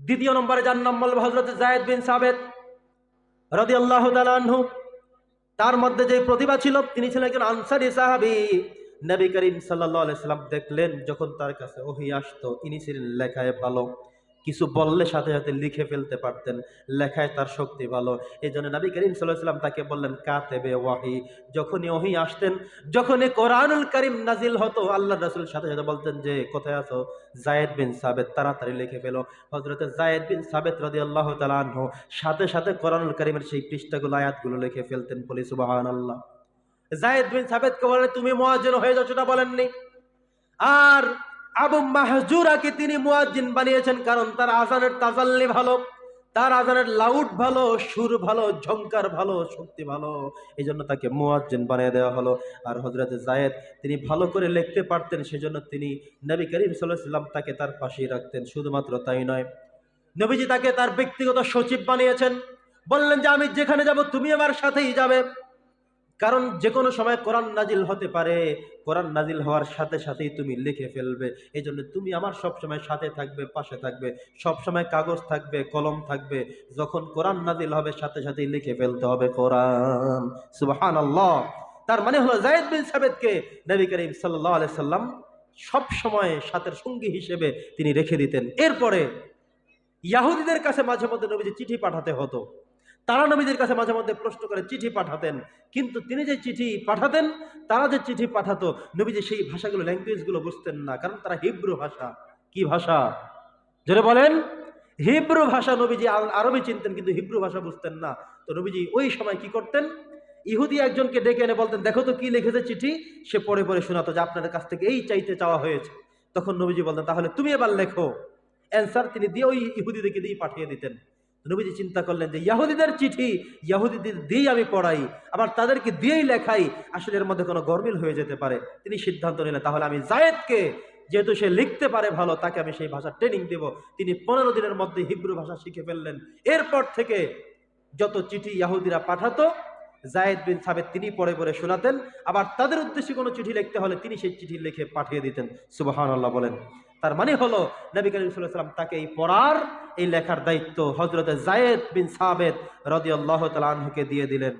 দ্বিতীয় নম্বরে যার নাম বলবো হযরত যায়েদ বিন সাবিত রাদিয়াল্লাহু তাআলা আনহু। তার মধ্যে যে প্রতিভা ছিল, তিনি ছিলেন একজন আনসারী সাহাবী। নবী করিম সাল্লাল্লাহু আলাইহি সাল্লাম দেখলেন যখন তার কাছে ওহী আসতো, ইনি ছিলেন লেখায় ভালো, কিছু বললে সাথে সাথে লিখে ফেলতে পারতেন, লেখায় তার শক্তি ভালো। এই জন্য নবী করিম সাল্লাল্লাহু আলাইহি সাল্লাম তাকে বললেন কাতেবে ওয়াহি। যখনই ওহী আসতেন, যখনই কোরআনুল কারীম নাজিল হতো, আল্লাহর রাসূল সাথে সাথে বলতেন যে কোথায় আছো যায়েদ বিন সাবিত, তাড়াতাড়ি লিখে ফেলো। হযরত যায়েদ বিন সাবিত রাদিয়াল্লাহু তাআলা আনহু সাথে সাথে কোরআনুল কারীমের সেই পৃষ্ঠাগুলো, আয়াতগুলো লিখে ফেলতেন। বলি সুবহানাল্লাহ। যায়েদ বিন সাবিতকে বলেন তুমি মুয়াজ্জিন হয়ে যাও, সেটা বলেননি। আর আবু মাহজুরাকে তিনি মুয়াজ্জিন বানিয়েছেন, কারণ তার আযানের তাজাল্লি ভালো, তার আযানের লাউড ভালো, সুর ভালো, ঝংকার ভালো, শক্তি ভালো, এই জন্য তাকে মুয়াজ্জিন বানিয়ে দেওয়া হলো। আর হযরত যায়েদ তিনি ভালো করে লিখতে পারতেন, সেজন্য তিনি নবী করিম সাল্লাল্লাহু আলাইহি ওয়াসাল্লাম তাকে তার পাশেই রাখতেন। শুধুমাত্র তাই নয়, নবীজি তাকে তার ব্যক্তিগত সচিব বানিয়েছেন। বললেন যে আমি যেখানে যাব তুমি আমার সাথেই যাবে, কারণ যে কোনো সময় কোরআন নাজিল হতে পারে, কোরআন নাজিল হওয়ার সাথে সাথেই তুমি লিখে ফেলবে। এই জন্য তুমি আমার সবসময় সাথে থাকবে, পাশে থাকবে, সবসময় কাগজ থাকবে, কলম থাকবে, যখন কোরআন নাজিল হবে সাথে সাথেই লিখে ফেলতে হবে কোরআন। সুবহানাল্লাহ। তার মানে হলো যায়েদ বিন সাবিতকে নবী করিম সাল্লাল্লাহু আলাইহি সাল্লাম সব সময় সাথের সঙ্গী হিসেবে তিনি রেখে দিতেন। এরপরে ইয়াহুদীদের কাছে মাঝে মধ্যে নবীজি চিঠি পাঠাতে হতো, তারা নবীজির কাছে মাঝে মধ্যে প্রশ্ন করে চিঠি পাঠাতেন। কিন্তু তিনি যে চিঠি পাঠাতেন, তারা যে চিঠি পাঠাতো, নবীজি সেই ভাষাগুলো, ল্যাঙ্গুয়েজগুলো বুঝতেন না, কারণ তারা হিব্রু ভাষা। কি ভাষা? জোরে বলেন। হিব্রু ভাষা। নবীজি আরবি চিনতেন কিন্তু হিব্রু ভাষা বুঝতেন না। তো নবীজি ওই সময় কি করতেন, ইহুদি একজনকে ডেকে এনে বলতেন দেখো তো কি লিখেছে চিঠি। সে পড়ে পড়ে শোনাতো যে আপনাদের কাছ থেকে এই চাইতে চাওয়া হয়েছে। তখন নবীজি বলতেন তাহলে তুমি এবার লেখো। অ্যান্সার তিনি দিয়ে ওই ইহুদিদেরকে দিয়ে পাঠিয়ে দিতেন। নবীজি চিন্তা করলেন যে ইহুদিদের চিঠি ইহুদিদের দিয়েই আমি পড়াই, আবার তাদেরকে দিয়েই লেখাই, আসলে এর মধ্যে কোনো গরমিল হয়ে যেতে পারে। তিনি সিদ্ধান্ত নিলেন তাহলে আমি যায়েদকে, যেহেতু সে লিখতে পারে ভালো, তাকে আমি সেই ভাষা ট্রেনিং দেব। তিনি 15 দিনের মধ্যে হিব্রু ভাষা শিখে ফেললেন। এরপর থেকে যত চিঠি ইহুদিরা পাঠাতো, যায়েদ বিন সাবিত তিনি পড়ে পড়ে শোনাতেন। আবার তাদের উদ্দেশ্যে কোনো চিঠি লিখতে হলে তিনি সেই চিঠি লিখে পাঠিয়ে দিতেন। সুবহানাল্লাহ বলেন। তার মানে হলো নবী করিম সাল্লাল্লাহু আলাইহি ওয়াসাল্লাম তাকে এই পড়ার, এই লেখার দায়িত্ব হযরত যায়েদ বিন সাবিত রাদিয়াল্লাহু তাআলা আনহুকে দিয়ে দিলেন।